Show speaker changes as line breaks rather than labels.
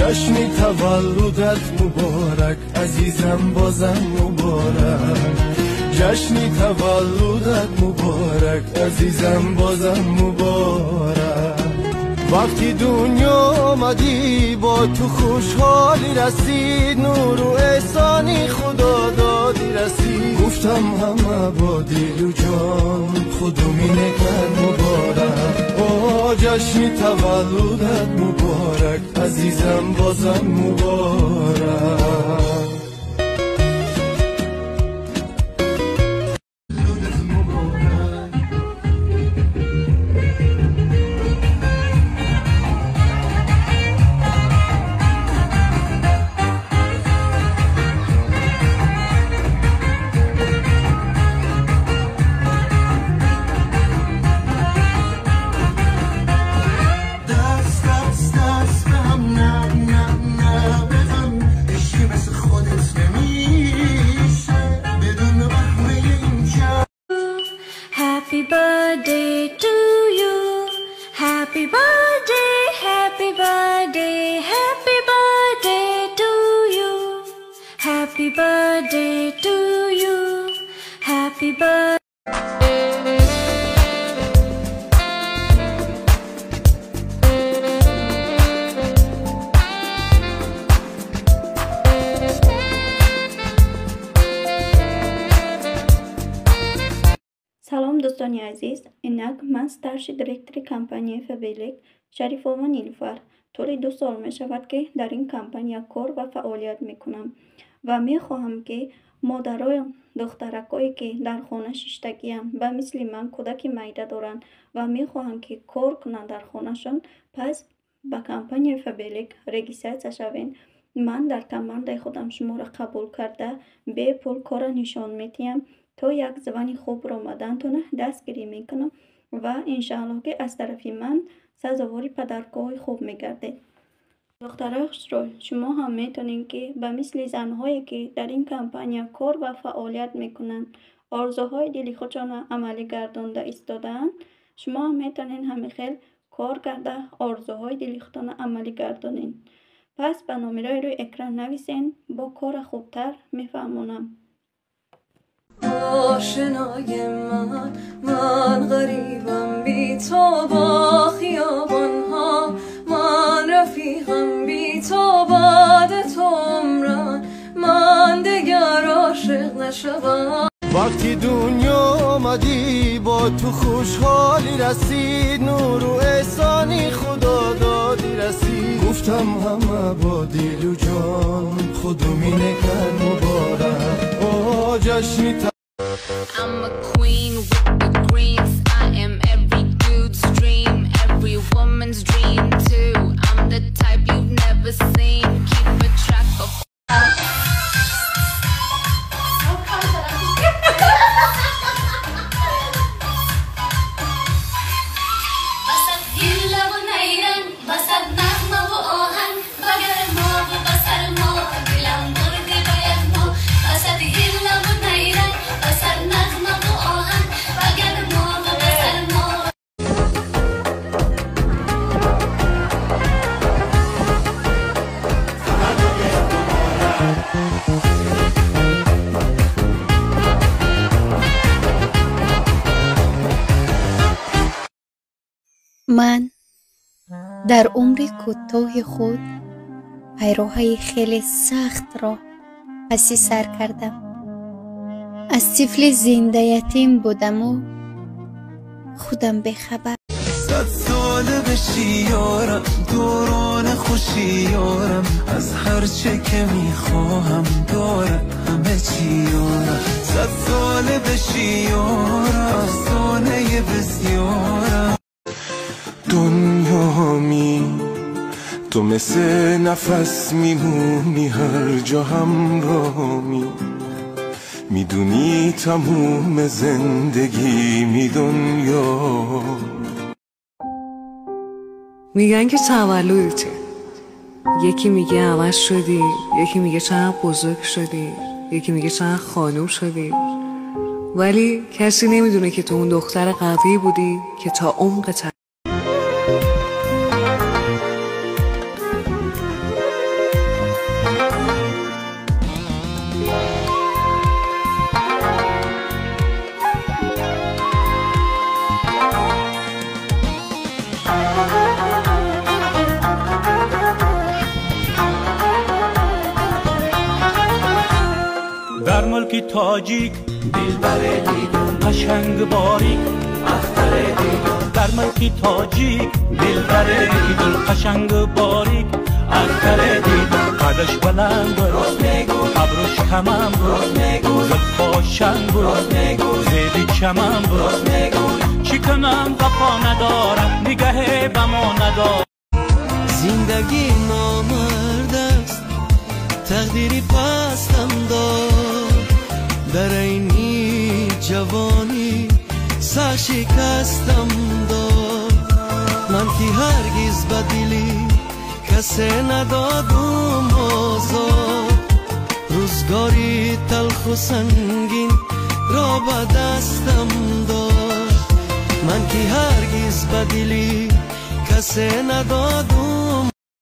جشن تولدت مبارک عزیزم بازم مبارک جشن تولدت مبارک عزیزم بازم مبارک وقتی دنیا آمدی با تو خوشحالی رسید نور و احسانی خدا دادی رسید گفتم همه با دل و جان خودمی نکرد مبارک جشن تولدت مبارک عزیزم بازم مبارک
Happy birthday to you. Happy birthday, happy birthday, happy birthday to you. Happy birthday to you. Happy birthday.
سلام دوستان عزیز، اینک من ستارش دیرکتر کمپانی فبیلیک شریفوما نیلوفر طول 2 سال می شود که در این کمپانی کار و فعالیت می کنم و می خواهم که مادرای دخترکایی که در خانه ششتگی هم و مثل من کودک میده دارند و می خواهند که کار کنند در خانهشان پس به کمپانی فبیلیک رجیستر شوین. من در کمانده خودم شما را قبول کرده به پول کار نشان میتیم تا یک زبان خوب را آمدنتون دستگیری میکنم و انشاءالله که از طرف من سزاواری پدرکای خوب میگرده. دخترای خوشرو، شما هم میتونین که به مثل زنهایی که در این کمپانی کار و فعالیت میکنن آرزوهای دلی خودشان عملی گردانده ایستادن، شما هم میتونین همین خیل کار کرده آرزوهای دلی خودتان عملی گردانین. پس به نمره روی اکران نویسین، با کار خوبتر میفهمونم.
آشنای من غریبم بی تو با خیابان ها من رفیقم بی تو بعد تو عمران من دگر عاشق نشوم
وقتی دنیا آمدی با تو خوشحالی رسید نور و احسانی خدا دادی رسید گفتم همه با دل و جان خودمی نکرد مبارک جشن
I'm a queen with the greens. I am every dude's dream, every woman's dream too. I'm the type you've never seen. Keep a track of
من در عمر کوتاه خود پیراهی خیلی سخت را پسی سر کردم. از طفل زنده یتیم بودم و خودم بخبر.
100 ساله بشی یارم دوران خوشی یارم از هر چه که میخواهم دارم همه چی یارم 100 ساله بشی یارم افسانه بسیارم دنیامی تو مثل نفس میمونی هر جا همراهمی میدونی تموم زندگی می دنیا
میگن که تولدته یکی میگه عوض شدی یکی میگه چقدر بزرگ شدی یکی میگه چقدر خانوم شدی ولی کسی نمیدونه که تو اون دختر قوی بودی که تا عمق
کی تاجیک دلبر دیدون قشنگ باریک اختر دیدون در من کی تاجیک دلبر دیدون قشنگ باریک اختر دیدون قدش بلند راست میگو ابروش کمم راست میگو زد باشن راست میگو زیدی چمم راست میگو چی کنم وفا ندارم نگه بما ندارم
زندگی نامرد است تقدیری پستم داد در اینی جوانی سر شکستم داد من که هرگز بدلی کسی ندادم آزاد روزگاری تلخ و سنگین را به دستم داد من که هرگز بدلی کسی ندادم